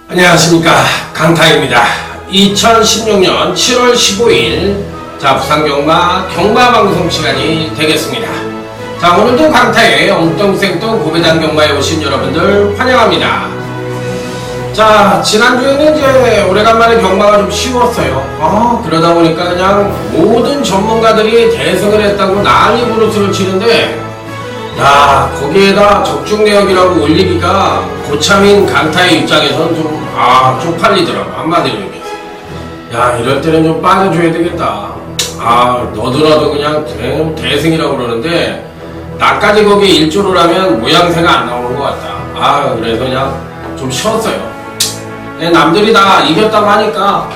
안녕하십니까, 강타입니다. 2016년 7월 15일 자 부산경마 경마방송 시간이 되겠습니다. 자, 오늘도 강타의 엉뚱생뚱 고배당 경마에 오신 여러분들 환영합니다. 자, 지난주에는 이제 오래간만에 경마가 좀 쉬웠어요. 그러다 보니까 그냥 모든 전문가들이 대승을 했다고 난리 부르스를 치는데, 야, 거기에다 적중내역이라고 올리기가 고참인 강타의 입장에서는 좀 쪽팔리더라고. 한마디로 얘기해서, 야, 이럴 때는 좀 빠져줘야 되겠다. 너더라도 그냥 대승이라고 그러는데, 나까지 거기에 일조를 하면 모양새가 안 나오는 것 같다. 그래서 그냥 좀 쉬었어요. 남들이 다 이겼다고 하니까,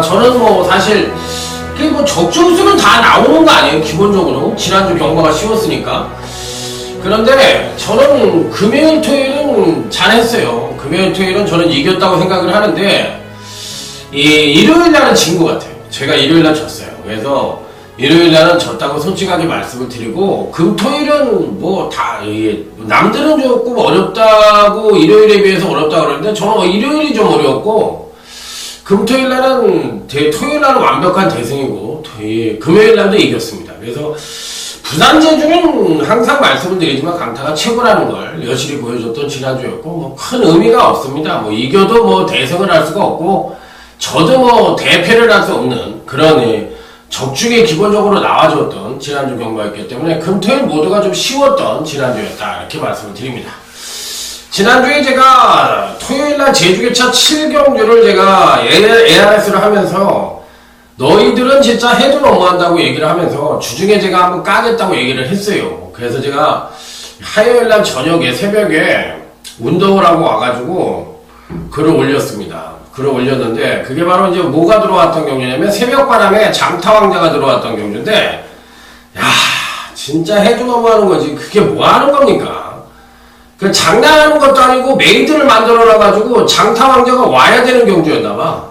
저는 뭐 사실 그게 뭐 적중수는 다 나오는 거 아니에요, 기본적으로. 지난주 경마가 쉬웠으니까. 그런데 저는 금요일 토요일은 잘했어요. 금요일 토요일은 저는 이겼다고 생각을 하는데, 일요일 날은 진 것 같아요. 제가 일요일 날 졌어요. 그래서 일요일 날은 졌다고 솔직하게 말씀을 드리고, 금토일은 뭐 다 남들은 조금 어렵다고 일요일에 비해서 어렵다고 그러는데, 저는 일요일이 좀 어려웠고, 금토일 날은 토요일 날은 완벽한 대승이고, 금요일 날도 이겼습니다. 그래서 부산 제주는 항상 말씀을 드리지만 강타가 최고라는 걸 여실히 보여줬던 지난주였고, 뭐 큰 의미가 없습니다. 뭐 이겨도 뭐 대승을 할 수가 없고, 저도 뭐 대패를 할 수 없는 그런 적중에 기본적으로 나와줬던 지난주 경마였기 때문에 금토일 모두가 좀 쉬웠던 지난주였다, 이렇게 말씀을 드립니다. 지난주에 제가 토요일날 제주계차 7경주를 제가 ARS를 하면서, 너희들은 진짜 해도 너무한다고 얘기를 하면서 주중에 제가 한번 까겠다고 얘기를 했어요. 그래서 제가 화요일날 저녁에 새벽에 운동을 하고 와가지고 글을 올렸습니다. 글을 올렸는데, 그게 바로 이제 뭐가 들어왔던 경주냐면 새벽바람에 장타왕자가 들어왔던 경주인데, 야, 진짜 해도 너무하는 거지. 그게 뭐 하는 겁니까? 그 장난하는 것도 아니고 메이드를 만들어 놔가지고 장타왕자가 와야 되는 경주였나봐.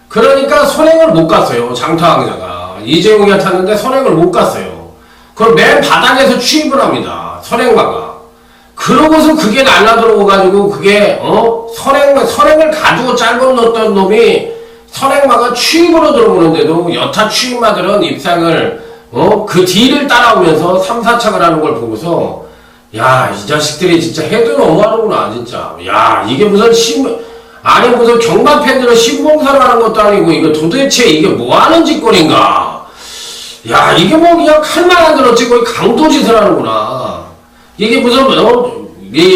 그러니까 선행을 못 갔어요. 장타왕자가 이재용이가 탔는데 선행을 못 갔어요. 그걸 맨 바닥에서 취입을 합니다, 선행마가. 그러고서 그게 날라들어가지고, 그게 선행을 가지고 짧은 넣었던 놈이 선행마가 취입으로 들어오는데도 여타 취입마들은 입상을 그 뒤를 따라오면서 3, 4착을 하는 걸 보고서, 야, 이 자식들이 진짜 해도 너무하는구나, 진짜. 야, 이게 무슨 무슨 경마 팬들은 신봉사를 하는 것도 아니고, 이거 도대체 이게 뭐 하는 짓거리인가? 야, 이게 뭐 그냥 칼만 안 들었지, 거의 강도짓을 하는구나. 이게 무슨,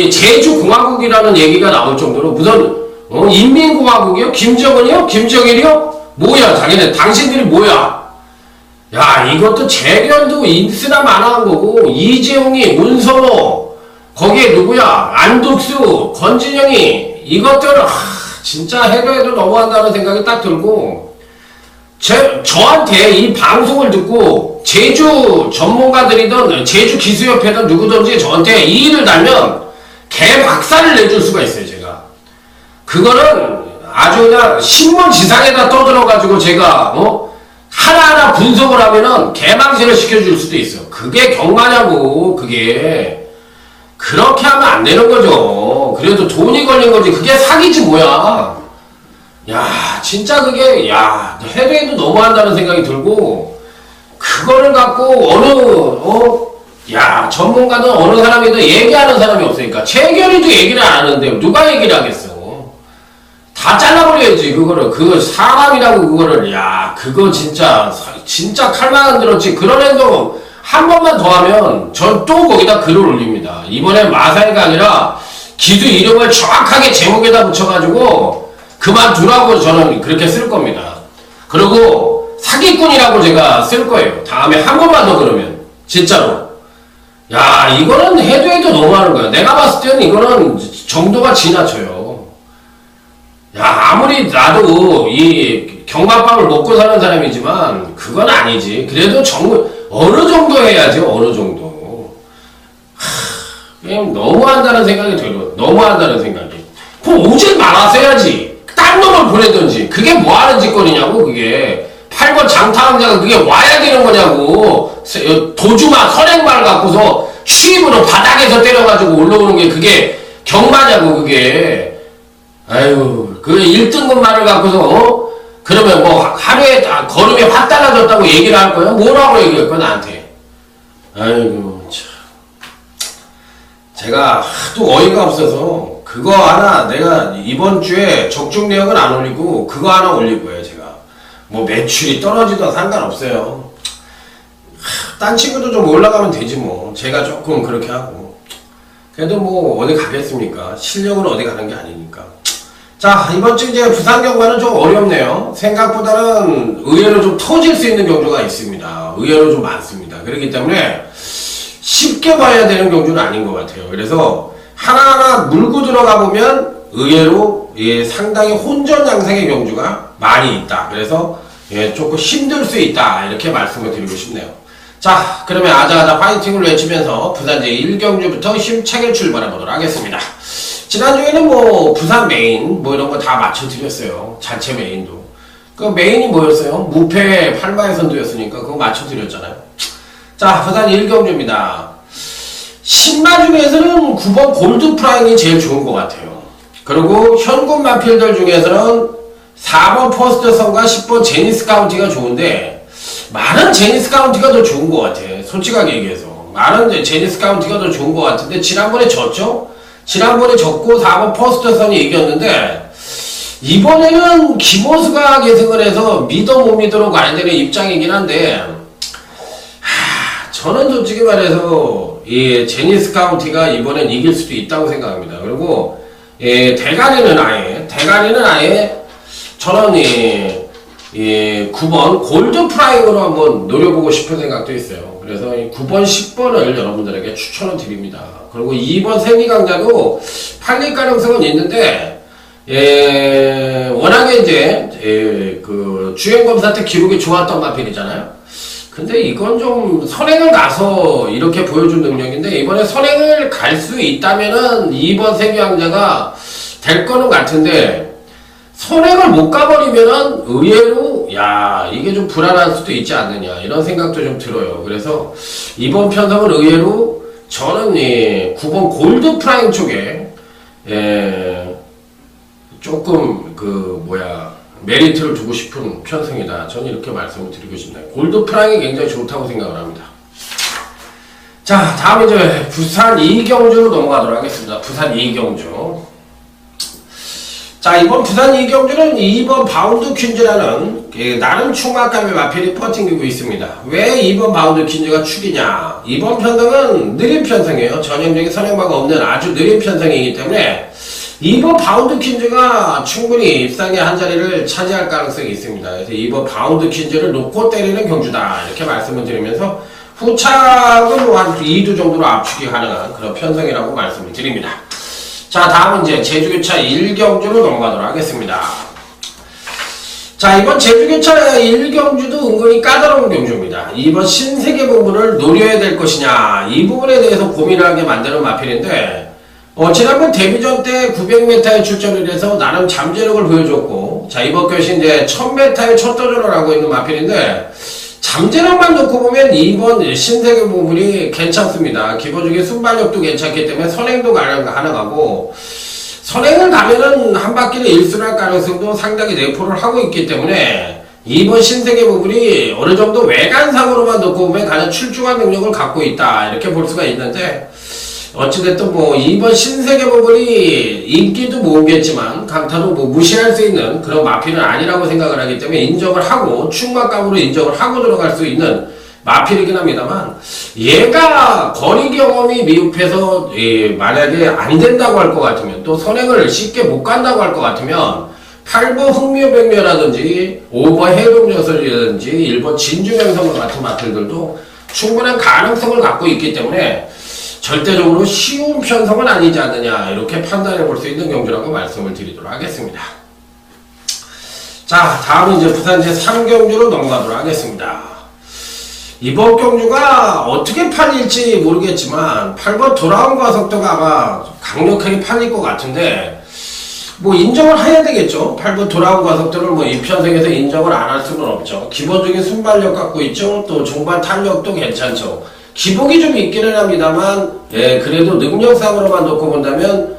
제주공화국이라는 얘기가 나올 정도로, 무슨, 인민공화국이요? 김정은이요? 김정일이요? 뭐야, 자기네, 당신들이 뭐야? 야, 이것도 재결도 인스나 만화한 거고, 이재용이, 문선호, 거기에 누구야? 안독수, 권진영이, 이것들은, 진짜 해도 너무한다는 생각이 딱 들고, 저한테 이 방송을 듣고 제주 전문가들이든 제주 기수협회든 누구든지 저한테 이 일을 달면 개 박살을 내줄 수가 있어요, 제가. 그거는 아주 그냥 신문 지상에다 떠들어가지고 제가 하나하나 분석을 하면은 개망신을 시켜줄 수도 있어. 그게 경마냐고. 그게 그렇게 하면 안 되는 거죠. 그래도 돈이 걸린 거지. 그게 사기지 뭐야. 야, 진짜 그게, 야, 해도 너무한다는 생각이 들고, 그거를 갖고 전문가든 어느 사람이든 얘기하는 사람이 없으니까. 재결이도 얘기를 안 하는데 누가 얘기를 하겠어. 다 잘라버려야지, 그거를. 그거 사람이라고 그거를. 야, 그거 진짜 칼만 안 들었지. 그런 행동 한 번만 더 하면 전 또 거기다 글을 올립니다. 이번엔 마사이가 아니라 기수 이름을 정확하게 제목에다 붙여가지고 그만두라고 저는 그렇게 쓸 겁니다. 그리고 사기꾼이라고 제가 쓸 거예요. 다음에 한 번만 더 그러면. 진짜로. 야, 이거는 해도 너무하는 거야. 내가 봤을 때는 이거는 정도가 지나쳐요. 야, 아무리 나도 이 경마밥을 먹고 사는 사람이지만 그건 아니지. 그래도 어느 정도 해야지. 어느 정도. 그냥 너무한다는 생각이 들어. 너무한다는 생각이. 그럼 오질 말았어야지. 딴 놈을 보내든지. 그게 뭐하는 짓거리냐고. 그게 8번 장타왕자가 그게 와야 되는 거냐고. 도주만 선행말 갖고서 취입으로 바닥에서 때려가지고 올라오는 게 그게 경마냐고. 그게 아유 그 1등급 말을 갖고서 그러면 뭐 하루에 걸음이 확 달라졌다고 얘기를 할 거야? 뭐라고 얘기할 거야 나한테? 아이고 참. 제가 하도 어이가 없어서 그거 하나 내가 이번 주에 적중 내역은 안 올리고 그거 하나 올릴 거예요. 제가 뭐 매출이 떨어지든 상관없어요. 딴 친구도 좀 올라가면 되지 뭐. 제가 조금 그렇게 하고 그래도 뭐 어디 가겠습니까? 실력으로 어디 가는 게 아니니까. 자, 이번 주 이제 부산 경마는 좀 어렵네요. 생각보다는 의외로 좀 터질 수 있는 경주가 있습니다. 의외로 좀 많습니다. 그렇기 때문에 쉽게 봐야 되는 경주는 아닌 것 같아요. 그래서 하나하나 물고 들어가 보면 의외로 예, 상당히 혼전 양상의 경주가 많이 있다. 그래서 예, 조금 힘들 수 있다. 이렇게 말씀을 드리고 싶네요. 자, 그러면 아자아자 파이팅을 외치면서 부산 제1경주부터 힘차게 출발해 보도록 하겠습니다. 지난주에는 뭐 부산 메인 뭐 이런 거 다 맞춰드렸어요. 자체 메인도. 그 메인이 뭐였어요? 무패 8마의 선두였으니까 그거 맞춰드렸잖아요. 자, 부산 1경주입니다. 신마 중에서는 9번 골드 프라임이 제일 좋은 것 같아요. 그리고 현군 마필들 중에서는 4번 퍼스트 선과 10번 제니스 카운티가 좋은데 많은 제니스 카운티가 더 좋은 것 같아. 솔직하게 얘기해서 많은 제니스 카운티가 더 좋은 것 같은데 지난번에 졌죠? 지난번에 졌고 4번 퍼스트 선이 이겼는데 이번에는 김호수가 계승을 해서 믿어 못 믿어로 가야 되는 입장이긴 한데 저는 솔직히 말해서 이 제니스 카운티가 이번엔 이길 수도 있다고 생각합니다. 그리고 대가리는 아예 저는 이 9번 골드 프라임으로 한번 노려보고 싶은 생각도 있어요. 그래서 이 9번, 10번을 여러분들에게 추천을 드립니다. 그리고 2번 생리강자도 팔릴 가능성은 있는데, 워낙에 이제, 그 주행검사 때 기록이 좋았던 마필이잖아요. 근데 이건 좀 선행을 가서 이렇게 보여준 능력인데, 이번에 선행을 갈 수 있다면은 2번 생리강자가 될 거는 같은데, 선행을 못 가버리면은 의외로 야 이게 좀 불안할 수도 있지 않느냐 이런 생각도 좀 들어요. 그래서 이번 편성은 의외로 저는 9번 골드 프라임 쪽에 조금 메리트를 두고 싶은 편성이다. 저는 이렇게 말씀을 드리고 싶네요. 골드 프라임이 굉장히 좋다고 생각을 합니다. 자, 다음 이제 부산 2경주로 넘어가도록 하겠습니다. 부산 2경주. 자, 이번 부산 2경주는 2번 바운드 퀸즈라는 나름 충만감의 마필이 퍼팅기고 있습니다. 왜 2번 바운드 퀸즈가 축이냐? 이번 편성은 느린 편성이에요. 전형적인 선행마가 없는 아주 느린 편성이기 때문에 2번 바운드 퀸즈가 충분히 입상의 한 자리를 차지할 가능성이 있습니다. 그래서 2번 바운드 퀸즈를 놓고 때리는 경주다. 이렇게 말씀을 드리면서 후착은 뭐 한 2두 정도로 압축이 가능한 그런 편성이라고 말씀을 드립니다. 자, 다음은 이제 제주교차 1경주로 넘어가도록 하겠습니다. 자, 이번 제주교차 1경주도 은근히 까다로운 경주입니다. 이번 신세계 부분을 노려야 될 것이냐, 이 부분에 대해서 고민을 하게 만드는 마필인데, 지난번 데뷔전 때 900m에 출전을 해서 나름 잠재력을 보여줬고, 자, 이번 것이 이제 1000m에 첫 도전을 하고 있는 마필인데, 잠재력만 놓고 보면 이번 신세계 부분이 괜찮습니다. 기본적인 순발력도 괜찮기 때문에 선행도 가능하고 선행을 가면은 한 바퀴를 일순할 가능성도 상당히 내포를 하고 있기 때문에 이번 신세계 부분이 어느 정도 외관상으로만 놓고 보면 가장 출중한 능력을 갖고 있다. 이렇게 볼 수가 있는데 어찌됐든 뭐 이번 신세계 부분이 인기도 모으겠지만 강타도 뭐 무시할 수 있는 그런 마필은 아니라고 생각을 하기 때문에 인정을 하고 충만감으로 인정을 하고 들어갈 수 있는 마필이긴 합니다만 얘가 거리 경험이 미흡해서 만약에 안 된다고 할 것 같으면 또 선행을 쉽게 못 간다고 할 것 같으면 8번 흥묘백묘라든지 5번 해동저설이라든지 1번 진주명성과 같은 마필들도 충분한 가능성을 갖고 있기 때문에 절대적으로 쉬운 편성은 아니지 않느냐 이렇게 판단해 볼 수 있는 경주라고 말씀을 드리도록 하겠습니다. 자, 다음은 이제 부산제 3경주로 넘어가도록 하겠습니다. 이번 경주가 어떻게 팔릴지 모르겠지만 8번 돌아온 과속도가 아마 강력하게 팔릴 것 같은데 뭐 인정을 해야 되겠죠. 8번 돌아온 과속도를 뭐 이 편성에서 인정을 안 할 수는 없죠. 기본적인 순발력 갖고 있죠. 또 종반 탄력도 괜찮죠. 기복이 좀 있기는 합니다만 그래도 능력상으로만 놓고 본다면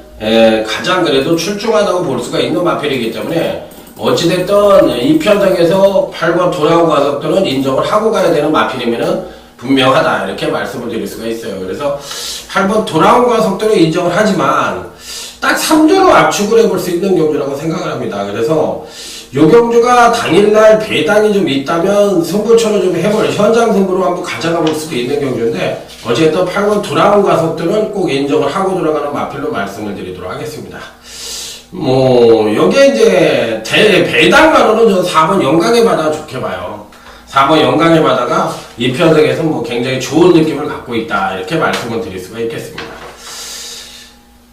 가장 그래도 출중하다고 볼 수가 있는 마필이기 때문에 어찌됐든 이 편성에서 8번 돌아온 과속도는 인정을 하고 가야 되는 마필이면은 분명하다 이렇게 말씀을 드릴 수가 있어요. 그래서 8번 돌아온 과속도는 인정을 하지만 딱 3조로 압축을 해볼 수 있는 경주라고 생각을 합니다. 그래서 요 경주가 당일날 배당이 좀 있다면 승부처로 좀 해볼 현장 승부로 한번 가져가 볼 수도 있는 경주인데 어쨌든 8번 돌아온 과속도는 꼭 인정을 하고 들어가는 마필로 말씀을 드리도록 하겠습니다. 뭐 여기에 이제 배당만으로는 저 4번 영광의 바다 좋게 봐요. 4번 영광의 바다가 이 편성에서 뭐 굉장히 좋은 느낌을 갖고 있다 이렇게 말씀을 드릴 수가 있겠습니다.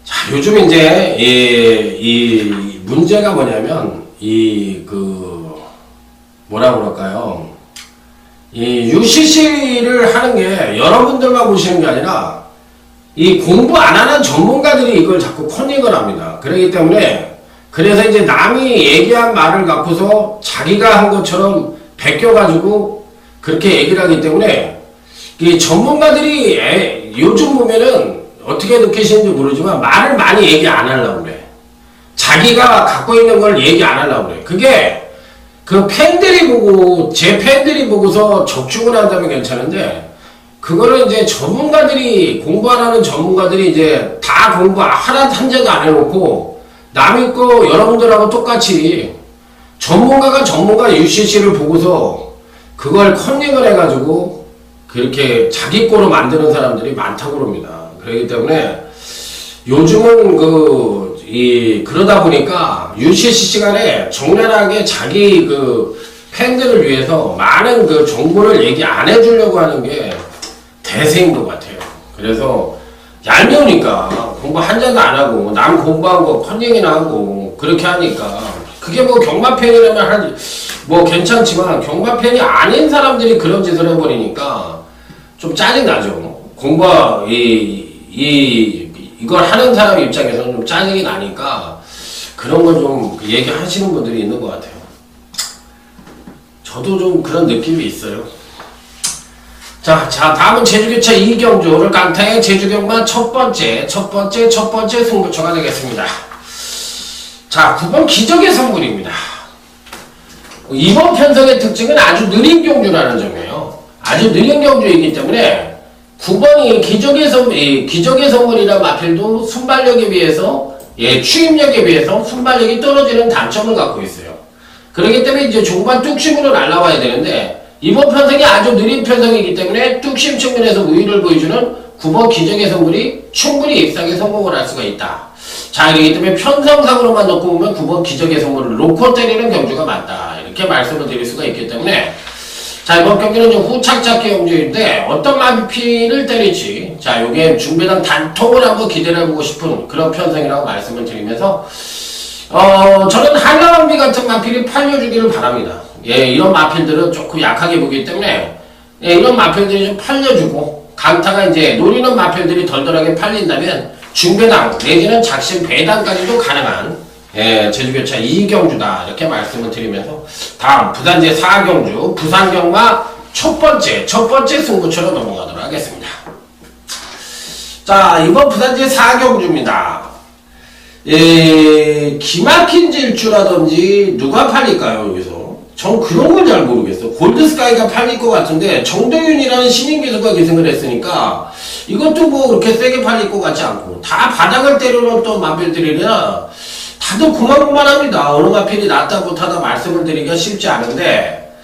자, 요즘 이제 이 문제가 뭐냐면 뭐라 그럴까요? 이 UCC를 하는 게 여러분들만 보시는 게 아니라 이 공부 안 하는 전문가들이 이걸 자꾸 컨닝을 합니다. 그렇기 때문에 그래서 이제 남이 얘기한 말을 갖고서 자기가 한 것처럼 베껴가지고 그렇게 얘기를 하기 때문에 이 전문가들이 요즘 보면은 어떻게 느끼시는지 모르지만 말을 많이 얘기 안 하려고 그래. 자기가 갖고 있는 걸 얘기 안 하려고 그래. 그게 그 팬들이 보고 제 팬들이 보고서 적중을 한다면 괜찮은데 그거를 이제 전문가들이 공부 안 하는 전문가들이 이제 다 공부 하나도 한 개도 안 해놓고 남이 거 여러분들하고 똑같이 전문가가 UCC를 보고서 그걸 컨닝을 해가지고 그렇게 자기 거로 만드는 사람들이 많다고 그럽니다. 그렇기 때문에 요즘은 그러다 보니까 UCC 시간에 정렬하게 자기 팬들을 위해서 많은 정보를 얘기 안 해주려고 하는 게 대세인 것 같아요. 그래서 얄미우니까 공부 한 잔도 안 하고 남 공부한 거 컨닝이나 하고 그렇게 하니까 그게 뭐 경마팬이라면 뭐 괜찮지만 경마팬이 아닌 사람들이 그런 짓을 해버리니까 좀 짜증나죠. 이걸 하는 사람 입장에서는 좀 짜증이 나니까 그런 걸 좀 얘기하시는 분들이 있는 것 같아요. 저도 좀 그런 느낌이 있어요. 자, 다음은 제주교차 2경주. 오늘 강타의 제주경마 첫 번째 승부처가 되겠습니다. 자, 9번 기적의 선물입니다. 이번 편성의 특징은 아주 느린 경주라는 점이에요. 아주 느린 경주이기 때문에 9번이 기적의 선물이란 마필도 순발력에 비해서, 추임력에 비해서 순발력이 떨어지는 단점을 갖고 있어요. 그렇기 때문에 이제 종반 뚝심으로 날라와야 되는데, 이번 편성이 아주 느린 편성이기 때문에 뚝심 측면에서 우위를 보여주는 9번 기적의 선물이 충분히 입상에 성공을 할 수가 있다. 자, 그렇기 때문에 편성상으로만 놓고 보면 9번 기적의 선물을 놓고 때리는 경주가 맞다. 이렇게 말씀을 드릴 수가 있기 때문에 자, 이번 경기는 좀 후착착 경주인데 어떤 마필을 때릴지 자, 요게 중배당 단통을 한번 기대를 해보고 싶은 그런 편성이라고 말씀을 드리면서 저는 한라왕비 같은 마필이 팔려주기를 바랍니다. 이런 마필들은 조금 약하게 보기 때문에 이런 마필들이 좀 팔려주고 강타가 이제 노리는 마필들이 덜덜하게 팔린다면 중배당 내지는 작심 배당까지도 가능한 제주교차 2경주다 이렇게 말씀을 드리면서 다음 부산제 4경주 부산경마 첫 번째 승부처로 넘어가도록 하겠습니다. 자, 이번 부산제 4경주입니다. 기막힌 질주라든지 누가 팔릴까요? 여기서 전 그런 걸 잘 모르겠어. 골드스카이가 팔릴 것 같은데 정도윤이라는 신인 기수가 기승을 했으니까 이것도 뭐 그렇게 세게 팔릴 것 같지 않고 다 바닥을 때려놓던 마필들이라 다들 고만고만합니다. 어느 마필이 낫다 못하다 말씀을 드리기가 쉽지 않은데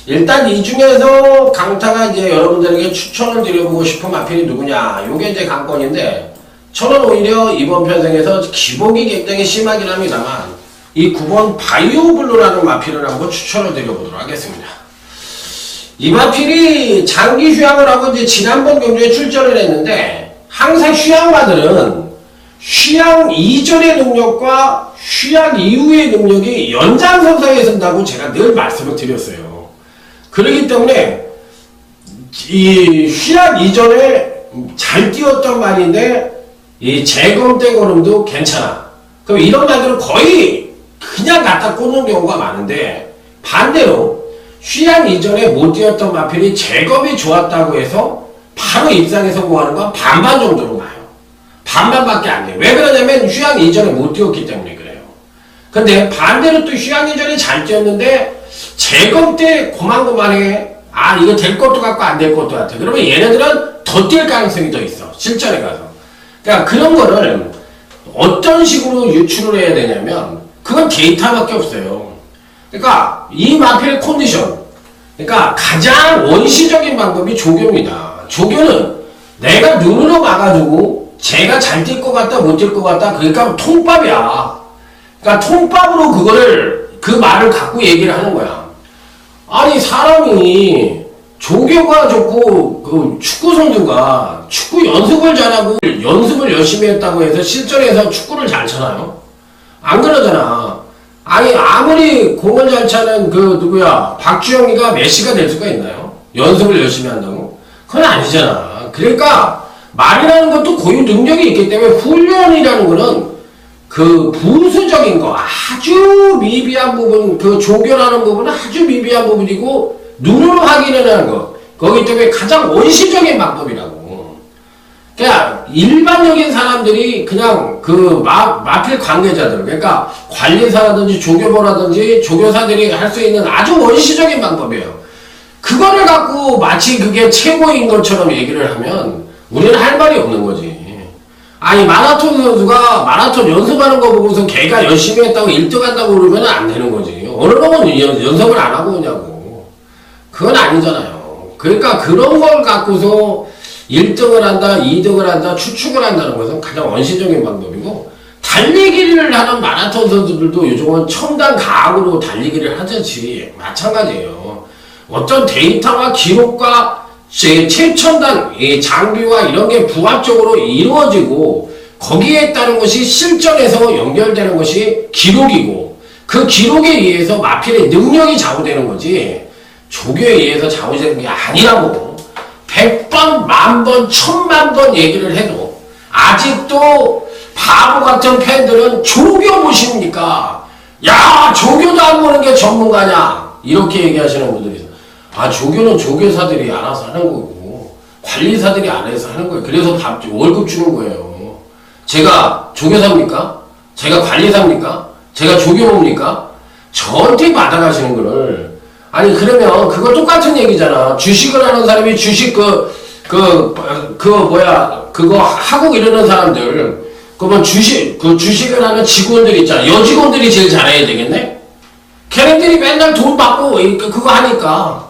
일단 이 중에서 강타가 이제 여러분들에게 추천을 드려보고 싶은 마필이 누구냐 요게 이제 관건인데 저는 오히려 이번 편성에서 기복이 굉장히 심하긴 합니다만 이 9번 바이오블루라는 마필을 한번 추천을 드려보도록 하겠습니다. 이 마필이 장기 휴양을 하고 이제 지난번 경주에 출전을 했는데 항상 휴양마들은 휴양 이전의 능력과 휴양 이후의 능력이 연장선상에 선다고 제가 늘 말씀을 드렸어요. 그렇기 때문에 이 휴양 이전에 잘 뛰었던 말인데 이 재검 때 걸음도 괜찮아. 그럼 이런 말들은 거의 그냥 갖다 꽂는 경우가 많은데, 반대로 휴양 이전에 못 뛰었던 마필이 재검이 좋았다고 해서 바로 입상에 성공하는 건 반반 정도로 봐요. 반반밖에 안 돼요. 왜 그러냐면 휴양 이전에 못 뛰었기 때문에 그래요. 근데 반대로 또 휴양 이전에 잘 뛰었는데 재검 때 고만고만해. 아, 이거 될 것도 같고 안 될 것도 같아. 그러면 얘네들은 더 뛸 가능성이 더 있어. 실전에 가서. 그러니까 그런 거를 어떤 식으로 유출을 해야 되냐면, 그건 데이터밖에 없어요. 그러니까 이 마필의 컨디션, 그러니까 가장 원시적인 방법이 조교입니다. 조교는 내가 눈으로 막아주고 제가 잘 뛸 것 같다 못 뛸 것 같다, 그러니까 통밥이야. 그러니까 통밥으로 그거를, 그 말을 갖고 얘기를 하는 거야. 아니, 사람이 조교가 좋고 그 축구 선수가 축구 연습을 잘하고 연습을 열심히 했다고 해서 실전에서 축구를 잘 차나요? 안 그러잖아. 아니, 아무리 공을 잘 차는 그 누구야 박주영이가 메시가 될 수가 있나요? 연습을 열심히 한다고? 그건 아니잖아. 그러니까 말이라는 것도 고유 능력이 있기 때문에 훈련이라는 거는 그 부수적인 거, 아주 미비한 부분, 그 조교라는 부분은 아주 미비한 부분이고 눈으로 확인을 하는 거, 거기 때문에 가장 원시적인 방법이라고. 그냥 일반적인 사람들이 그냥 그 마필 관계자들, 그러니까 관리사라든지 조교보라든지 조교사들이 할 수 있는 아주 원시적인 방법이에요. 그거를 갖고 마치 그게 최고인 것처럼 얘기를 하면 우리는 할 말이 없는 거지. 아니, 마라톤 선수가 마라톤 연습하는 거 보고서 걔가 열심히 했다고 1등 한다고 그러면 안 되는 거지. 어느 놈은 연습을 안 하고 오냐고. 그건 아니잖아요. 그러니까 그런 걸 갖고서 1등을 한다, 2등을 한다, 추측을 한다는 것은 가장 원시적인 방법이고, 달리기를 하는 마라톤 선수들도 요즘은 첨단 과학으로 달리기를 하듯이 마찬가지예요. 어떤 데이터와 기록과 최첨단 장비와 이런 게 부합적으로 이루어지고 거기에 따른 것이 실전에서 연결되는 것이 기록이고, 그 기록에 의해서 마필의 능력이 좌우되는 거지 조교에 의해서 좌우되는 게 아니라고. 100번, 만번, 1000만번 얘기를 해도 아직도 바보 같은 팬들은 조교 보십니까? 야, 조교도 안 보는 게 전문가냐? 이렇게 얘기하시는 분들이 있어요. 아, 조교는 조교사들이 알아서 하는 거고 관리사들이 알아서 하는 거예요. 그래서 월급 주는 거예요. 제가 조교사입니까? 제가 관리사입니까? 제가 조교입니까? 저한테 받아가시는 거를. 아니, 그러면 그거 똑같은 얘기잖아. 주식을 하는 사람이 주식 그거 하고 이러는 사람들, 그러면 주식을 하는 직원들 있잖아. 여직원들이 제일 잘해야 되겠네? 걔네들이 맨날 돈 받고 그거 하니까.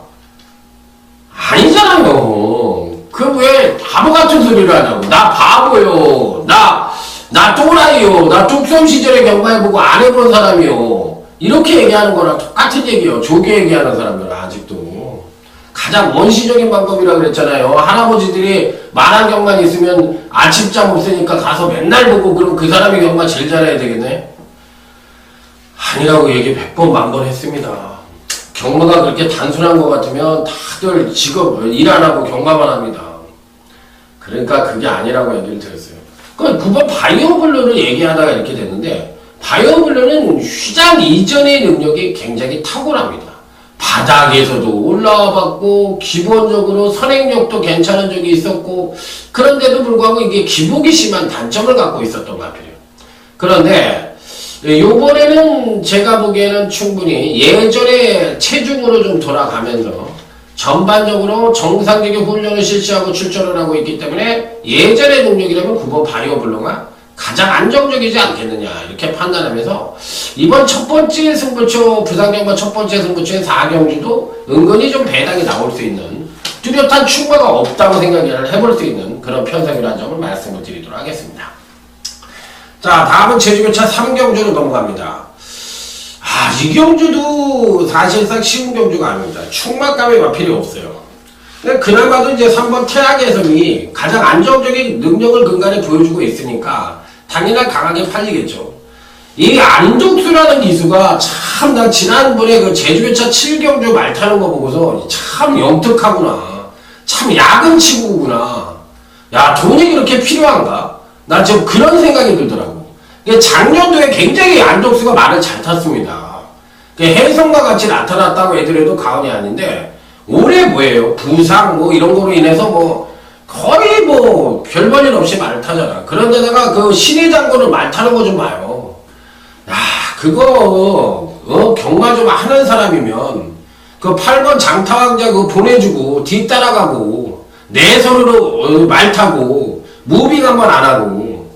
아니잖아요. 그 왜 바보 같은 소리를 하냐고. 나 바보요. 나 또라이요. 나 뚝섬 시절에 경마해보고 안 해본 사람이요. 이렇게 얘기하는 거랑 똑같은 얘기요. 조교 얘기하는 사람들은 아직도. 가장 원시적인 방법이라고 그랬잖아요. 할아버지들이 말한 경만 있으면 아침잠 없으니까 가서 맨날 보고, 그럼 그 사람이 경마 제일 잘해야 되겠네? 아니라고 얘기 100번 만번 했습니다. 경마가 그렇게 단순한 것 같으면 다들 일 안 하고 경마만 합니다. 그러니까 그게 아니라고 얘기를 드렸어요. 그러니까 9번 바이오블루를 얘기하다가 이렇게 됐는데, 바이오블루는 휴장 이전의 능력이 굉장히 탁월합니다. 바닥에서도 올라와 봤고, 기본적으로 선행력도 괜찮은 적이 있었고, 그런데도 불구하고 이게 기복이 심한 단점을 갖고 있었던 것 같아요. 그런데 요번에는 제가 보기에는 충분히 예전에 체중으로 좀 돌아가면서 전반적으로 정상적인 훈련을 실시하고 출전을 하고 있기 때문에 예전의 능력이라면 9번 바이오블루가 가장 안정적이지 않겠느냐, 이렇게 판단하면서 이번 첫 번째 승부처, 부산경마 첫 번째 승부처인 4경주도 은근히 좀 배당이 나올 수 있는, 뚜렷한 충마가 없다고 생각을 해볼 수 있는 그런 편성이라는 점을 말씀을 드리도록 하겠습니다. 자, 다음은 제주교차 3경주로 넘어갑니다. 아, 이 경주도 사실상 쉬운 경주가 아닙니다. 충마감이 막 필요 없어요. 근데 그나마도 이제 3번 태양의 해성이 가장 안정적인 능력을 근간에 보여주고 있으니까 당연히 강하게 팔리겠죠. 이 안독수라는 기수가 참, 나 지난번에 그 제주교차 7경주 말 타는 거 보고서 참 영특하구나. 참 야근치고구나. 야, 돈이 그렇게 필요한가? 나 지금 그런 생각이 들더라고. 작년도에 굉장히 안독수가 말을 잘 탔습니다. 혜성과 같이 나타났다고 애들에도 과언이 아닌데, 올해 뭐예요? 부상 뭐 이런 거로 인해서 뭐 거의 뭐 별 볼 일 없이 말 타잖아. 그런데다가 그 신의 장군을 말 타는 거 좀 봐요. 야, 그거 경마 좀 하는 사람이면 그 8번 장타왕자 그거 보내주고 뒤따라가고 내 손으로 말 타고 무빙 한번 안 하고,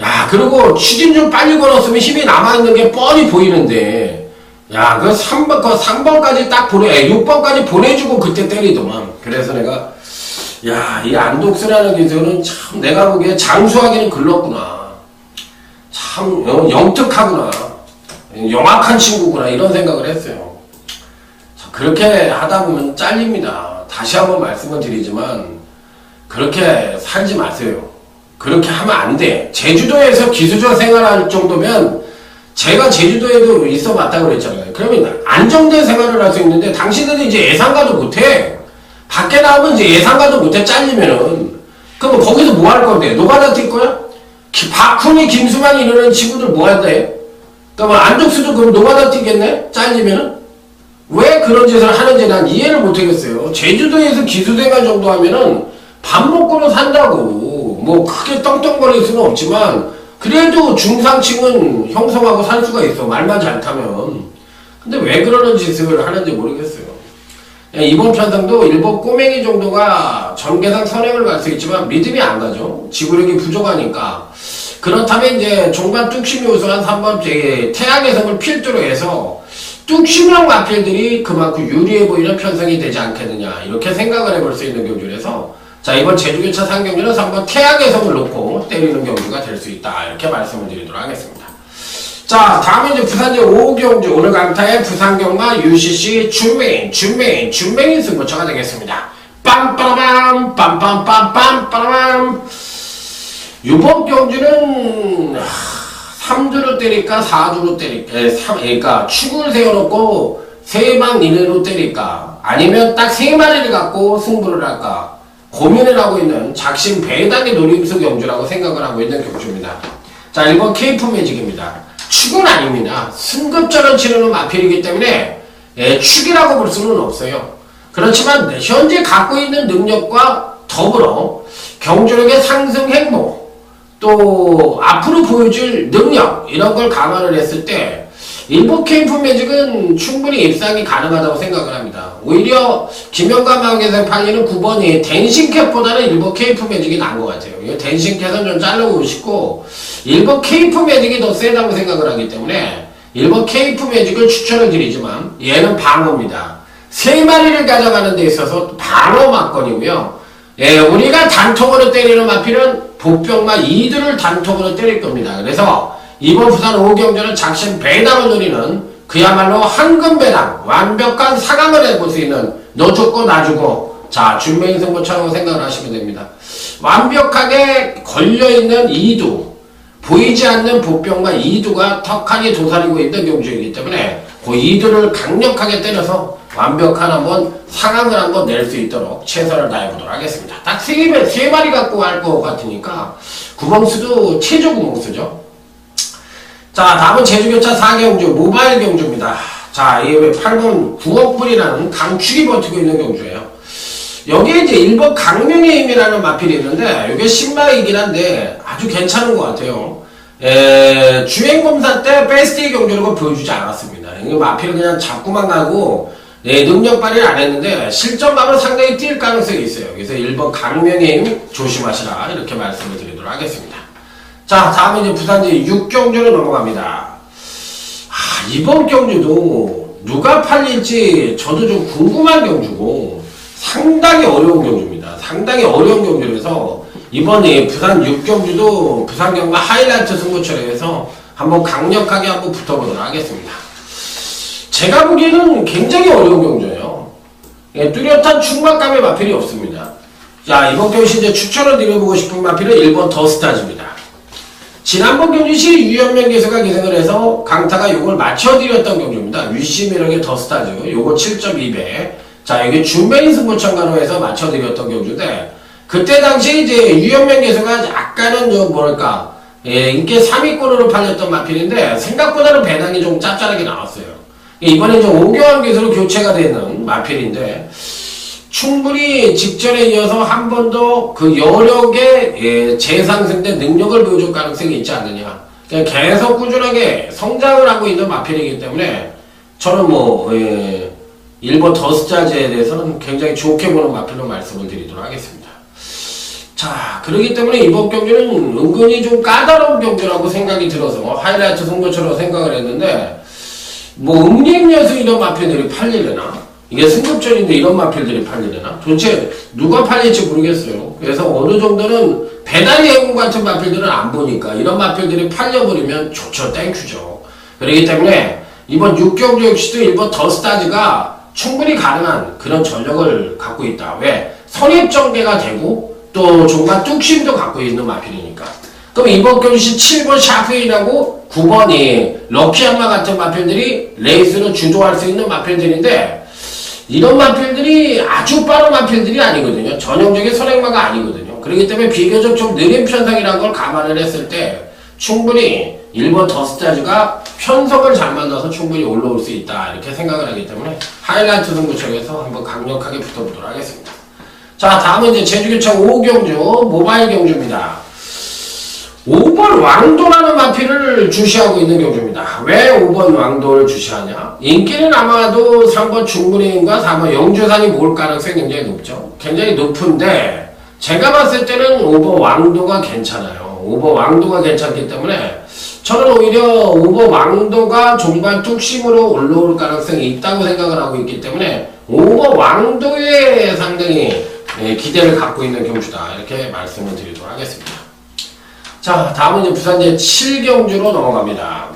야, 그리고 추진 좀 빨리 걸었으면 힘이 남아있는 게 뻔히 보이는데, 야, 그 3번까지 딱 6번까지 보내주고 그때 때리더만. 그래서 내가, 야, 이 안독수라는 기수는 참 내가 보기에 장수하기는 글렀구나. 참, 영특하구나. 영악한 친구구나. 이런 생각을 했어요. 자, 그렇게 하다 보면 잘립니다. 다시 한번 말씀을 드리지만, 그렇게 살지 마세요. 그렇게 하면 안 돼. 제주도에서 기수저 생활할 정도면, 제가 제주도에도 있어 봤다고 그랬잖아요. 그러면 안정된 생활을 할 수 있는데 당신들이 이제 예상가도 못해. 밖에 나오면 이제 예상가도 못해 잘리면은. 그럼 거기서 뭐 할 건데? 노가다 뛸 거야? 박훈이, 김수만이 이러는 친구들 뭐 한대? 그러면 안독수도 그럼 노가다 뛰겠네? 잘리면은? 왜 그런 짓을 하는지 난 이해를 못 하겠어요. 제주도에서 기수생활 정도 하면은 밥 먹고는 산다고. 뭐 크게 떵떵거릴 수는 없지만 그래도 중상층은 형성하고 살 수가 있어. 말만 잘 타면. 근데 왜 그러는 짓을 하는지 모르겠어요. 이번 편성도 일본 꼬맹이 정도가 전개상 선행을 갈 수 있지만 믿음이 안 가죠. 지구력이 부족하니까. 그렇다면 이제 종반 뚝심이 우승한 3번 태양의 성을 필두로 해서 뚝심형 마필들이 그만큼 유리해 보이는 편성이 되지 않겠느냐. 이렇게 생각을 해볼 수 있는 경주라서 자, 이번 제주교차 3경주는 3번 태양의 성을 놓고 때리는 경주가 될 수 있다. 이렇게 말씀을 드리도록 하겠습니다. 자, 다음은 이제 부산제 5경주. 오늘 강타의 부산경마 UCC 준맹인 승부처가 되겠습니다. 빰빠라밤, 빰빰빰빰, 빠라밤. 이번 경주는 3주로 때릴까, 4주로 때릴까, 그러니까 축을 세워놓고 3방 이내로 때릴까, 아니면 딱 3마리를 갖고 승부를 할까, 고민을 하고 있는 작심 배당의 노림수 경주라고 생각을 하고 있는 경주입니다. 자, 1번 케이프 매직입니다. 축은 아닙니다. 승급전을 치르는 마필이기 때문에 축이라고 볼 수는 없어요. 그렇지만 현재 갖고 있는 능력과 더불어 경주력의 상승 행보, 또 앞으로 보여줄 능력, 이런 걸 감안을 했을 때 일본 케이프 매직은 충분히 입상이 가능하다고 생각을 합니다. 오히려 김영감 마켓에서 팔리는 9번이 댄싱캣보다는 일본 케이프 매직이 나은 것 같아요. 댄싱캣은 좀 자르고 싶고 일본 케이프 매직이 더 세다고 생각을 하기 때문에 일본 케이프 매직을 추천을 드리지만 얘는 방어입니다. 3마리를 가져가는 데 있어서 방어 막건이고요. 우리가 단톡으로 때리는 마필은 복병마 2들을 단톡으로 때릴 겁니다. 그래서 이번 부산 5경주는 작심 배당을 노리는 그야말로 황금 배당, 완벽한 상황을 해볼 수 있는 너 죽고 나 주고, 자, 준맹인 승부처라고 생각을 하시면 됩니다. 완벽하게 걸려있는 2두, 보이지 않는 복병과 2두가 턱하니 도사리고 있는 경주이기 때문에 그 2두를 강력하게 때려서 완벽한 한번 상황을 한번 낼 수 있도록 최선을 다해보도록 하겠습니다. 딱 3마리 갖고 할 것 같으니까 구멍수도 최저 구멍수죠. 자, 다음은 제주교차 4경주 모바일 경주입니다. 자, 이게 왜 8번 9억 불이라는 강축이 버티고 있는 경주예요. 여기에 이제 1번 강명의 힘이라는 마필이 있는데 이게 신마이긴 한데 아주 괜찮은 것 같아요. 주행검사 때 베스트의 경주력을 보여주지 않았습니다. 이 마필은 그냥 잡고만 가고 능력 발휘를 안 했는데 실전감은 상당히 뛸 가능성이 있어요. 그래서 1번 강명의 힘 조심하시라, 이렇게 말씀을 드리도록 하겠습니다. 자, 다음은 이제 부산제 6경주로 넘어갑니다. 이번 경주도 누가 팔릴지 저도 좀 궁금한 경주고 상당히 어려운 경주입니다. 상당히 어려운 경주라서 이번에 부산 6경주도 부산경마 하이라이트 승부처에서 한번 강력하게 한번 붙어보도록 하겠습니다. 제가 보기에는 굉장히 어려운 경주예요. 뚜렷한 충만감의 마필이 없습니다. 자, 이번 경주 이제 추천을 드려보고 싶은 마필은 1번 더스타즈입니다. 지난번 경주시 유현명 기수가 기승을 해서 강타가 요걸 맞춰드렸던 경주입니다. 위시미력의 더스타즈 요거 7.2배. 자, 여기 준메인 승부천가로 해서 맞춰드렸던 경주인데, 그때 당시 이제 유현명 기수가 약간은 좀 뭐랄까, 인기 3위권으로 팔렸던 마필인데, 생각보다는 배당이 좀 짭짤하게 나왔어요. 이번에 이제 오경환 기수로 교체가 되는 마필인데, 충분히 직전에 이어서 한 번 더 그 여력의 재상승된 능력을 보여줄 가능성이 있지 않느냐. 그러니까 계속 꾸준하게 성장을 하고 있는 마필이기 때문에 저는 뭐 1번 더스타즈에 대해서는 굉장히 좋게 보는 마필로 말씀을 드리도록 하겠습니다. 자, 그렇기 때문에 이번 경기는 은근히 좀 까다로운 경기라고 생각이 들어서 하이라이트 승부처럼 생각을 했는데, 뭐 음림여수 이런 마필들이 팔리려나? 이게 승급전인데 이런 마필들이 팔리려나? 도대체 누가 팔릴지 모르겠어요. 그래서 어느 정도는 배달의 해군 같은 마필들은 안 보니까 이런 마필들이 팔려버리면 좋죠. 땡큐죠. 그렇기 때문에 이번 6경주 역시도 일본 더스타즈가 충분히 가능한 그런 전력을 갖고 있다. 왜? 선입전개가 되고 또 종가 뚝심도 갖고 있는 마필이니까. 그럼 이번 경주시 7번 샤프인하고 9번이 럭키한마 같은 마필들이 레이스를 주도할 수 있는 마필들인데, 이런 마필들이 아주 빠른 마필들이 아니거든요. 전형적인 선행마가 아니거든요. 그렇기 때문에 비교적 좀 느린 편성이라는 걸 감안을 했을 때 충분히 1번 더스타즈가 편성을 잘 만나서 충분히 올라올 수 있다, 이렇게 생각을 하기 때문에 하이라이트 승부처에서 한번 강력하게 붙어보도록 하겠습니다. 자, 다음은 이제 제주교청 5경주 모바일 경주입니다. 5번 왕도라는 마필을 주시하고 있는 경주입니다. 왜 5번 왕도를 주시하냐? 인기는 아마도 3번 중문인과 4번 영주산이 모을 가능성이 굉장히 높죠. 굉장히 높은데 제가 봤을 때는 5번 왕도가 괜찮아요. 5번 왕도가 괜찮기 때문에 저는 오히려 5번 왕도가 종반 뚝심으로 올라올 가능성이 있다고 생각을 하고 있기 때문에 5번 왕도에 상당히 기대를 갖고 있는 경주다, 이렇게 말씀을 드리도록 하겠습니다. 자, 다음은 이제 부산제 7경주로 넘어갑니다.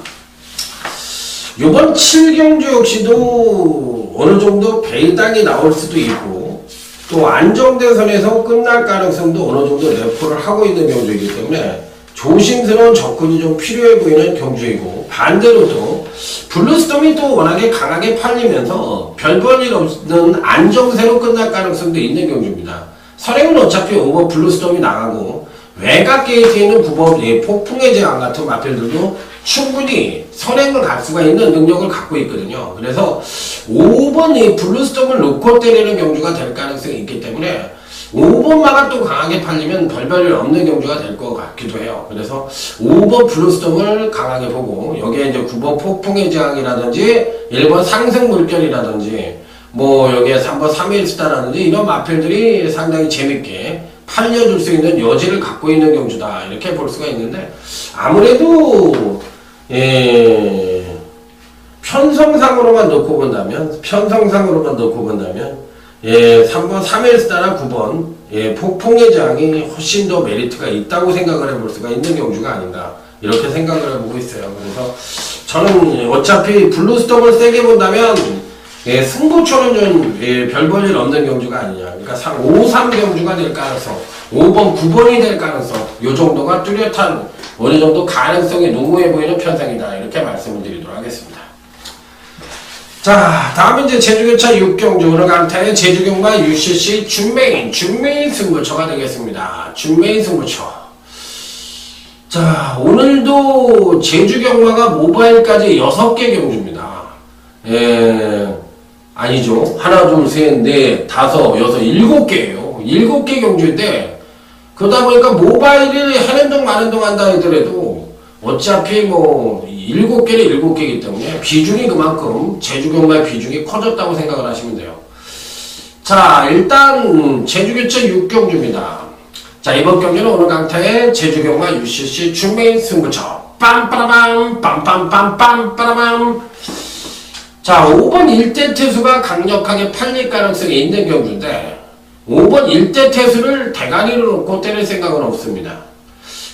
요번 7경주 역시도 어느 정도 배당이 나올 수도 있고, 또 안정된 선에서 끝날 가능성도 어느 정도 내포를 하고 있는 경주이기 때문에 조심스러운 접근이 좀 필요해 보이는 경주이고, 반대로 또 블루스톰이 또 워낙에 강하게 팔리면서 별 볼 일 없는 안정세로 끝날 가능성도 있는 경주입니다. 선행은 어차피 오버 블루스톰이 나가고, 외곽 게이트에 있는 9번 폭풍의 제왕 같은 마필들도 충분히 선행을 갈 수가 있는 능력을 갖고 있거든요. 그래서 5번 이 블루스톰을 놓고 때리는 경주가 될 가능성이 있기 때문에 5번마가 또 강하게 팔리면 별별일 없는 경주가 될 것 같기도 해요. 그래서 5번 블루스톰을 강하게 보고, 여기에 이제 9번 폭풍의 제왕이라든지 1번 상승 물결이라든지 뭐 여기에 3번 3일스타라든지 이런 마필들이 상당히 재밌게 팔려줄 수 있는 여지를 갖고 있는 경주다, 이렇게 볼 수가 있는데, 아무래도 편성상으로만 놓고 본다면 3번 3일스타나 9번 폭풍의 제왕이 훨씬 더 메리트가 있다고 생각을 해볼 수가 있는 경주가 아닌가, 이렇게 생각을 해보고 있어요. 그래서 저는 어차피 블루스톰을 세게 본다면 승부처는 좀 별 볼 일 없는 경주가 아니냐. 그러니까 5-3 경주가 될 가능성, 5번, 9번이 될 가능성, 요 정도가 뚜렷한 어느 정도 가능성이 농후해 보이는 편성이다, 이렇게 말씀을 드리도록 하겠습니다. 자, 다음은 이제 제주교차 6경주, 오늘 강타의 제주경마 UCC 준메인 승부처가 되겠습니다. 준메인 승부처. 자, 오늘도 제주경마가 모바일까지 6개 경주입니다. 아니죠. 하나, 둘, 셋, 넷, 다섯, 여섯, 7개예요. 7개 경주인데, 그러다 보니까 모바일을 하는 동 마는 동 한다 하더라도 어차피 뭐 7개는 7개이기 때문에 비중이 그만큼 제주경마의 비중이 커졌다고 생각을 하시면 돼요. 자, 일단 제주교차 6경주입니다. 자, 이번 경기는 오늘 강타의 제주경마 UCC 준메인 승부처 빰빠라밤 빰빰빰빰빠라밤. 자, 5번 1대 태수가 강력하게 팔릴 가능성이 있는 경주인데, 5번 1대 태수를 대가리로 놓고 때릴 생각은 없습니다.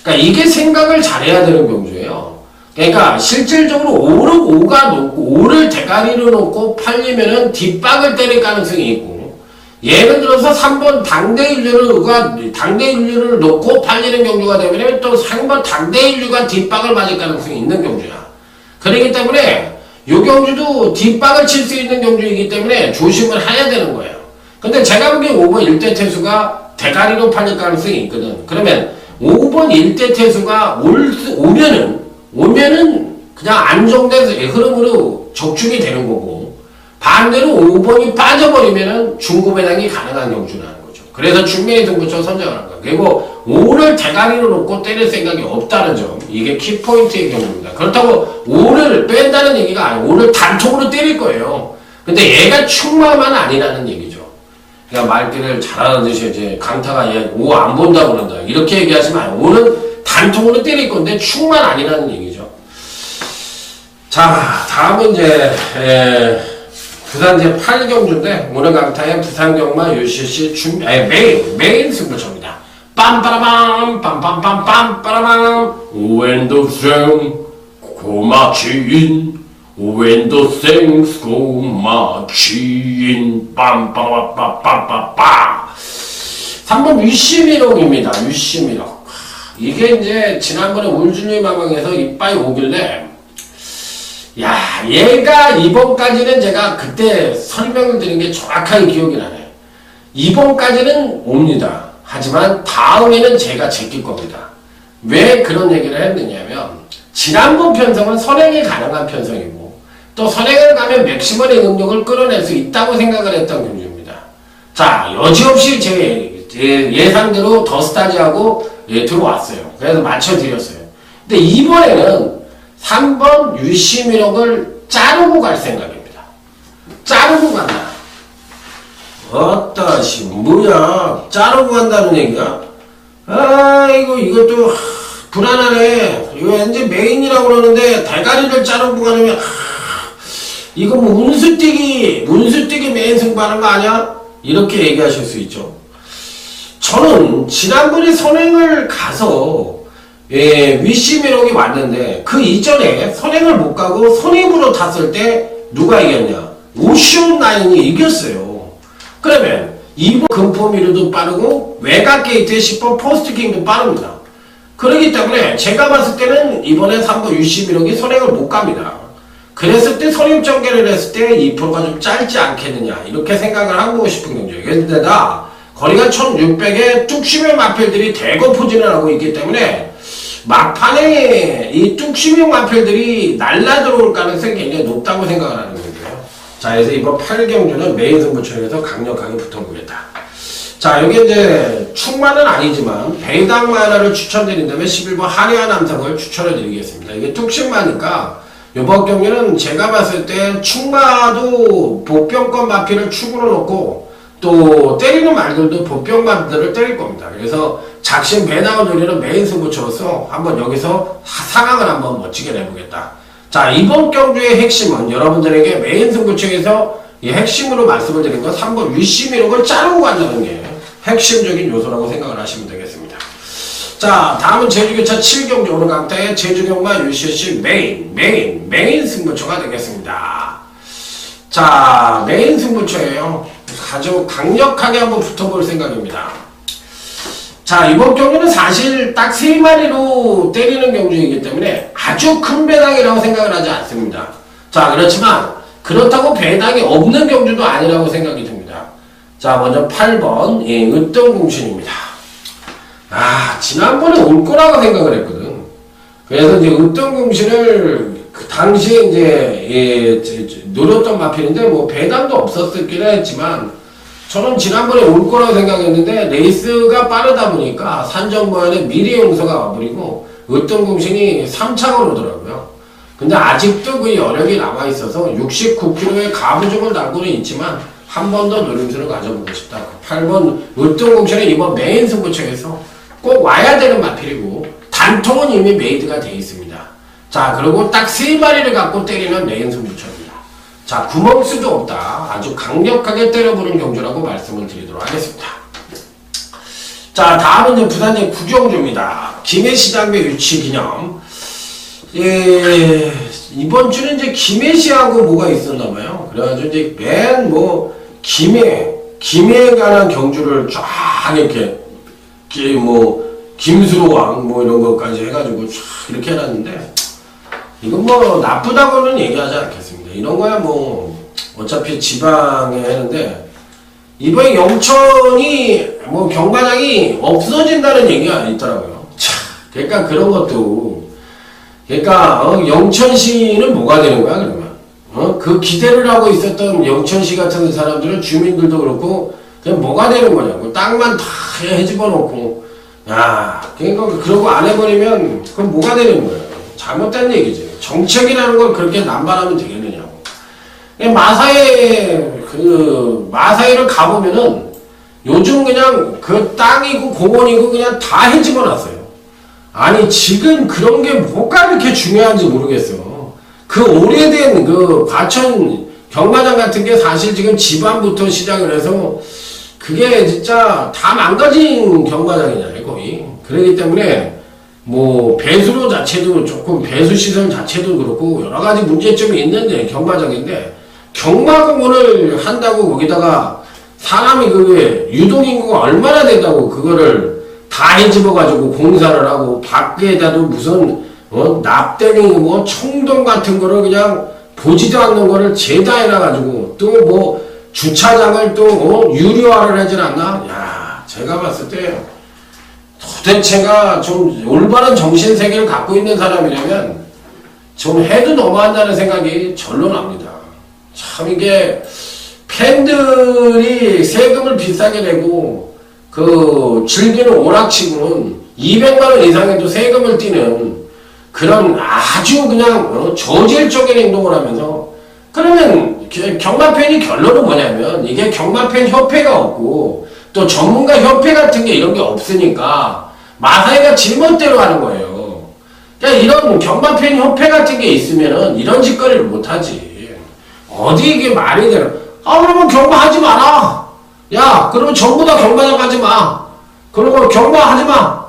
그러니까 이게 생각을 잘해야 되는 경주예요. 그러니까 실질적으로 5를 대가리로 놓고 팔리면은 뒷박을 때릴 가능성이 있고, 예를 들어서 3번 당대인류를 놓고 팔리는 경주가 되면 또 3번 당대인류가 뒷박을 맞을 가능성이 있는 경주야. 그렇기 때문에 이 경주도 뒷박을 칠 수 있는 경주이기 때문에 조심을 해야 되는 거예요. 근데 제가 보기엔 5번 1대 태수가 대가리로 팔릴 가능성이 있거든. 그러면 5번 1대 태수가 오면은 그냥 안정된 흐름으로 적중이 되는 거고, 반대로 5번이 빠져버리면은 중고배당이 가능한 경주라는 거죠. 그래서 중매의 등부처 선정을 한 거예요. 그리고 5를 대가리로 놓고 때릴 생각이 없다는 점, 이게 키포인트의 경우입니다. 그렇다고 5를 뺀다는 얘기가 아니고 5를 단통으로 때릴 거예요. 근데 얘가 충마만 아니라는 얘기죠. 그러니까 말귀를 잘하듯이 이제 강타가 얘 5 안 본다고 그런다, 이렇게 얘기하시면 5는 단통으로 때릴 건데 충만 아니라는 얘기죠. 자, 다음은 이제 부산 제 8경주인데 오늘 강타의 부산경마 UCC 메인 승부처입니다. 빰빠라밤 빰빰빰빰 빠라밤 오웬도생 고마치인 오웬도생 고마치인 빰빠라빠빠빠빠 3번 유시미록입니다. 유시미록. 이게 이제 지난번에 울준리 마방에서 이빠이 오길래, 야, 얘가 이번까지는 제가 그때 설명을 드린 게 정확하게 기억이 나네. 이번까지는 옵니다. 하지만 다음에는 제가 제낄 겁니다. 왜 그런 얘기를 했느냐면, 지난번 편성은 선행이 가능한 편성이고, 또 선행을 가면 맥시멀의 능력을 끌어낼 수 있다고 생각을 했던 경주입니다. 자, 여지없이 제 예상대로 더스타즈하고 들어왔어요. 그래서 맞춰드렸어요. 근데 이번에는 3번 유시미록을 자르고 갈 생각입니다. 자르고 간다. 어따시 뭐야, 자르고 간다는 얘기야? 아이고 이것도 불안하네. 이거 이제 메인이라고 그러는데 대가리를 자르고 가려면 이거 뭐 문수뛰기 메인 승부하는 거 아니야? 이렇게 얘기하실 수 있죠. 저는 지난번에 선행을 가서 위시미록이 왔는데 그 이전에 선행을 못 가고 선임으로 탔을 때 누가 이겼냐? 오시온나인이 이겼어요. 그러면 이번 금포미르도 빠르고 외곽 게이트의 10번 포스트킹도 빠릅니다. 그렇기 때문에 제가 봤을 때는 이번에 3번 유시미록이 선행을 못 갑니다. 그랬을 때 선임 전개를 했을 때 2%가 좀 짧지 않겠느냐, 이렇게 생각을 하고 싶은 경주예요. 그런데다 거리가 1600에 뚝심의 마필들이 대거 포진을 하고 있기 때문에 막판에 이 뚝심형 마필들이 날라 들어올 가능성이 굉장히 높다고 생각을 하는 거예요. 자, 그래서 이번 8경주는 메인 승부처에서 강력하게 붙어보겠다. 자, 여기 이제 충만은 아니지만 배당 만화를 추천드린다면 11번 한의한 남성을 추천을 드리겠습니다. 이게 뚝심마니까 이번 경기는 제가 봤을 때 충마도 복병권 마필을 축으로 놓고 또 때리는 말들도 복병마들을 때릴 겁니다. 그래서 작심 배당을 노리는 메인 승부처로서 한번 여기서 상황을 한번 멋지게 내보겠다. 자, 이번 경주의 핵심은 여러분들에게 메인 승부처에서 이 핵심으로 말씀을 드린 건 3번 위시미록을 자르고 간다는 게 핵심적인 요소라고 생각을 하시면 되겠습니다. 자, 다음은 제주교차 7경주 오늘 강타의 제주경마 UCC 메인 승부처가 되겠습니다. 자, 메인 승부처예요. 아주 강력하게 한번 붙어볼 생각입니다. 자, 이번 경주는 사실 딱 3마리로 때리는 경주이기 때문에 아주 큰 배당이라고 생각을 하지 않습니다. 자, 그렇지만 그렇다고 배당이 없는 경주도 아니라고 생각이 듭니다. 자, 먼저 8번 으뜸공신입니다. 지난번에 올 거라고 생각을 했거든. 그래서 이제 으뜸공신을 그 당시에 이제 노렸던 마필인데 뭐 배당도 없었긴 했지만 저는 지난번에 올 거라고 생각했는데 레이스가 빠르다 보니까 산정보안에 미리 용서가 와버리고 으뜸공신이 3차가 오더라고요. 근데 아직도 그 여력이 남아있어서 69kg의 가부종을 달고는 있지만 한 번 더 노림수를 가져보고 싶다. 8번 으뜸공신은 이번 메인 승부처에서 꼭 와야 되는 마필이고 단통은 이미 메이드가 되어 있습니다. 자, 그리고 딱 3마리를 갖고 때리면 메인 승부처입니다. 자, 구멍수도 없다. 아주 강력하게 때려보는 경주라고 말씀을 드리도록 하겠습니다. 자, 다음은 이제 부산의 9경주입니다. 김해시장배 유치 기념. 이번 주는 이제 김해시하고 뭐가 있었나봐요. 그래가지고 이제 김해, 김해에 관한 경주를 쫙 이렇게 김수로왕 이런 것까지 해가지고 쫙 이렇게 해놨는데, 이건 나쁘다고는 얘기하지 않겠습니다. 이런 거야 어차피 지방에 하는데, 이번에 영천이 경마장이 없어진다는 얘기가 있더라고요. 그러니까 그런 것도, 그러니까 영천시는 뭐가 되는 거야 그러면? 그 기대를 하고 있었던 영천시 같은 사람들은, 주민들도 그렇고 그냥 뭐가 되는 거냐고. 땅만 다 해집어 놓고, 야, 그러니까 그러고 안 해버리면 그럼 뭐가 되는 거예요? 잘못된 얘기지. 정책이라는 걸 그렇게 남발하면 되겠느냐고. 마사회를 가보면은 요즘 그냥 그 땅이고 공원이고 그냥 다 해집어 놨어요. 아니, 지금 그런 게 뭐가 이렇게 중요한지 모르겠어. 그 오래된 과천 경마장 같은 게 사실 지금 지방부터 시작을 해서 그게 진짜 다 망가진 경마장이잖아요, 거의. 그렇기 때문에 배수로 자체도 조금, 배수시설 자체도 그렇고 여러 가지 문제점이 있는데, 경마장인데, 경마공원을 한다고 거기다가 사람이 그게 유동인구가 얼마나 된다고 그거를 다 해집어가지고 공사를 하고, 밖에다도 무슨 납땜이 청동 같은 거를 그냥 보지도 않는 거를 죄다 해놔가지고, 또 주차장을 또 유료화를 하질 않나? 야, 제가 봤을 때 도대체가 좀 올바른 정신세계를 갖고 있는 사람이라면 좀 해도 너무한다는 생각이 절로 납니다. 참, 이게 팬들이 세금을 비싸게 내고 즐기는 오락치고는 200만원 이상에도 세금을 띄는 그런 아주 그냥 저질적인 행동을 하면서, 그러면 경마팬이 결론은 뭐냐면, 이게 경마팬 협회가 없고 또 전문가 협회 같은 게 이런 게 없으니까 마사회가 지멋대로 하는 거예요. 그러니까 이런 경마팬 협회 같은 게 있으면은 이런 짓거리를 못하지. 어디 이게 말이 되나? 그러면 경마하지 마라. 야, 그러면 전부 다 경마장 가지 마. 그러고 경마하지 마.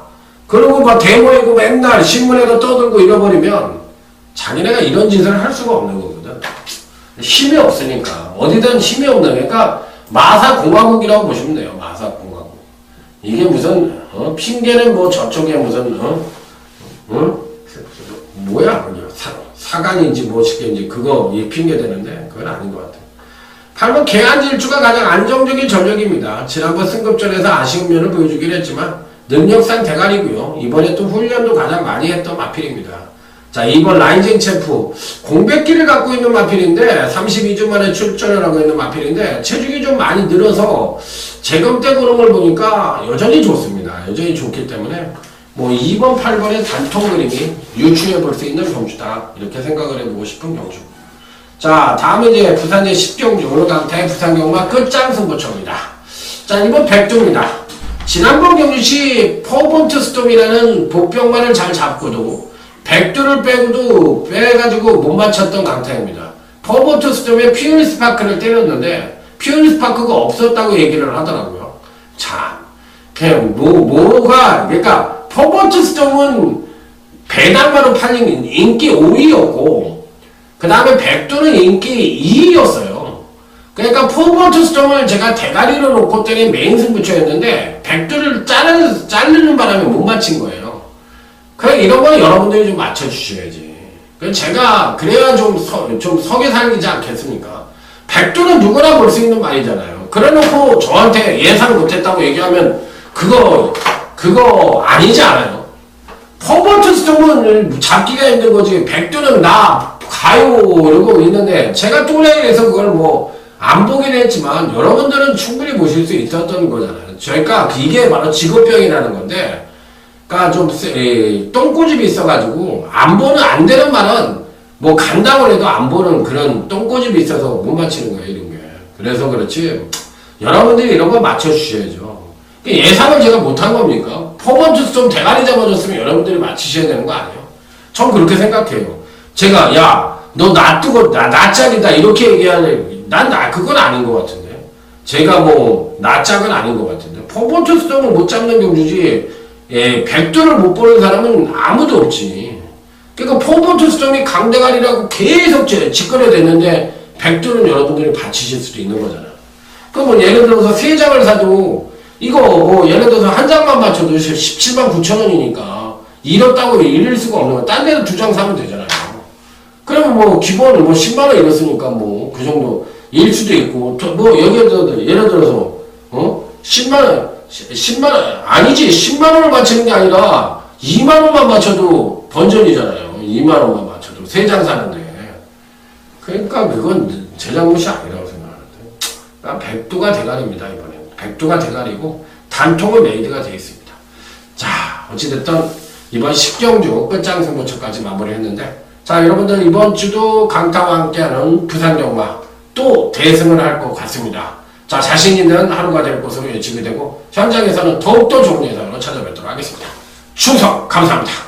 그러고 데모이고 맨날 신문에도 떠들고 잃어버리면 자기네가 이런 짓을 할 수가 없는 거거든. 힘이 없으니까. 어디든 힘이 없는, 그러니까 마사공화국이라고 보시면 돼요. 마사공화국. 이게 무슨 핑계는 저쪽에 무슨 뭐야 그게 사간인지 무엇인지 그거 핑계 되는데 그건 아닌 것 같아요. 8번 개안질주가 가장 안정적인 전력입니다. 지난번 승급전에서 아쉬운 면을 보여주긴 했지만 능력상 대가리고요. 이번에 또 훈련도 가장 많이 했던 마필입니다. 자, 2번 라이징 챔프. 공백기를 갖고 있는 마필인데 32주 만에 출전을 하고 있는 마필인데 체중이 좀 많이 늘어서 재검 때 보는 걸 보니까 여전히 좋습니다. 여전히 좋기 때문에 2번, 8번의 단통 그림이 유추해 볼 수 있는 경주다. 이렇게 생각을 해보고 싶은 경주. 자, 다음에 이제 부산의 10경주. 오늘 강타의 부산경마 끝장 승부처입니다. 자, 이번 백두입니다. 지난번 경주시 포본트 스톰이라는 복병만을 잘 잡고도 백두를 빼가지고 못 맞췄던 강타입니다. 포본트 스톰에 퓨리스파크를 때렸는데 퓨리스파크가 없었다고 얘기를 하더라고요. 참, 그냥 그러니까 포본트 스톰은 배당마로 팔린 인기 5위였고 그 다음에 백두는 인기 2위였어요. 그러니까 포본트 스톰을 제가 대가리로 놓고 때린 메인 승부처였는데 백두를 자르는 바람에 못 맞힌 거예요. 그래, 이런 거는 여러분들이 좀 맞춰주셔야지. 제가 그래야 좀 석에 살리지 않겠습니까? 백두는 누구나 볼 수 있는 말이잖아요. 그래 놓고 저한테 예상 못했다고 얘기하면 그거 아니지 않아요? 포본트 스톰은 잡기가 힘든 거지. 백두는 나 가요 이러고 있는데 제가 또래에서 그걸 안 보긴 했지만 여러분들은 충분히 보실 수 있었던 거잖아요. 그러니까 이게 바로 직업병이라는 건데, 그러니까 좀 똥꼬집이 있어가지고 안 되는 말은 간다고 해도 안 보는 그런 똥꼬집이 있어서 못 맞히는 거예요, 이런 게. 그래서 그렇지 여러분들이 이런 거 맞춰주셔야죠. 예상을 제가 못한 겁니까? 포먼트 스톰 대가리 잡아줬으면 여러분들이 맞히셔야 되는 거 아니에요? 전 그렇게 생각해요. 제가 너 나 짝이다 이렇게 얘기하는, 그건 아닌 것 같은데. 제가 나 짝은 아닌 것 같은데. 포먼트 스톰을 못 잡는 경주지, 백두를 못 보는 사람은 아무도 없지. 그러니까 포먼트 스톰이 강대가리라고 계속 짓거려 됐는데 백두는 여러분들이 받치실 수도 있는 거잖아요. 그러면 예를 들어서 3장을 사도 이거 뭐 예를 들어서 한 장만 맞춰도 17만 9천 원이니까 잃었다고 잃을 수가 없는 거. 딴 데도 2장 사면 되잖아요. 그러면 뭐 기본을 뭐 10만 원 잃었으니까 뭐 그 정도 일 수도 있고 뭐 여기에도 예를 들어서 10만 원 아니지 10만 원을 맞추는 게 아니라 2만 원만 맞춰도 번전이잖아요. 2만 원만 맞춰도 3장 사는데 그러니까 그건 제 잘못이 아니라고 생각하는데 백두가 대가리입니다. 이번에는 백두가 대가리고 단통은 메이드가 되어 있습니다. 자 어찌됐든 이번 10경주 끝장 승부처까지 마무리했는데 자 여러분들 이번 주도 강타와 함께하는 부산경마 또 대승을 할 것 같습니다. 자 자신 있는 하루가 될 것으로 예측이 되고 현장에서는 더욱더 좋은 예상으로 찾아뵙도록 하겠습니다. 충성 감사합니다.